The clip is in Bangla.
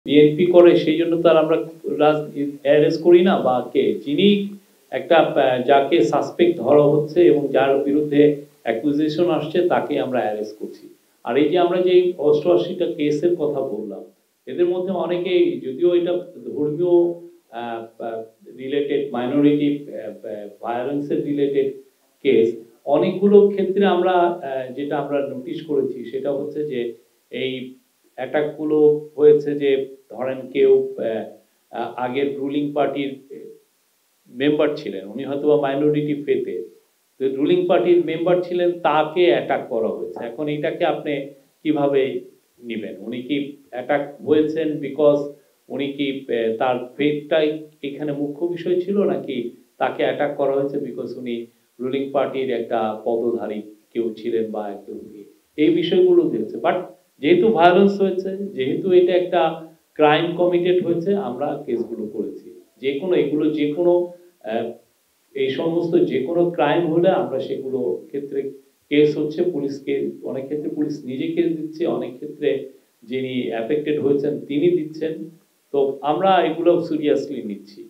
বিএনপি করে সেই জন্য তো আর আমরা অ্যারেস্ট করি না, বা কে যিনি একটা যাকে সাসপেক্ট ধরা হচ্ছে এবং যার বিরুদ্ধে অ্যাকুজিশন আসছে তাকে আমরা অ্যারেস্ট করছি। আর এই যে আমরা যে ৮৮টা কেসের কথা বললাম, এদের মধ্যে অনেকেই যদিও এটা ধর্মীয় রিলেটেড মাইনরিটি ভায়োলেন্সের রিলেটেড কেস, অনেকগুলো ক্ষেত্রে আমরা যেটা আমরা নোটিশ করেছি সেটা হচ্ছে যে এই অ্যাটাক গুলো হয়েছে যে ধরেন কেউ আগের রুলিং পার্টির মেম্বার ছিলেন, উনি হয়তো মাইনরিটি ফেতে রুলিং পার্টির মেম্বার ছিলেন, তাকে অ্যাটাক করা হয়েছে। এখন এটাকে আপনি কিভাবে নিবেন? উনি কি অ্যাটাক হয়েছেন বিকজ উনি কি তার ফেথটাই এখানে মুখ্য বিষয় ছিল, নাকি তাকে অ্যাটাক করা হয়েছে বিকজ উনি রুলিং পার্টির একটা পদধারী কেউ ছিলেন বা কেউ, এই বিষয়গুলো দিয়েছে। বাট যেহেতু ভায়োলেন্স হয়েছে, যেহেতু এটা একটা ক্রাইম কমিটেড হয়েছে, আমরা কেসগুলো করেছি। যে কোনো এগুলো যে কোনো এই সমস্ত যে কোনো ক্রাইম হলে আমরা সেগুলো ক্ষেত্রে কেস হচ্ছে, পুলিশকে অনেক ক্ষেত্রে পুলিশ নিজে কেস দিচ্ছে, অনেক ক্ষেত্রে যিনি অ্যাফেক্টেড হয়েছেন তিনি দিচ্ছেন। তো আমরা এগুলো সিরিয়াসলি নিচ্ছি।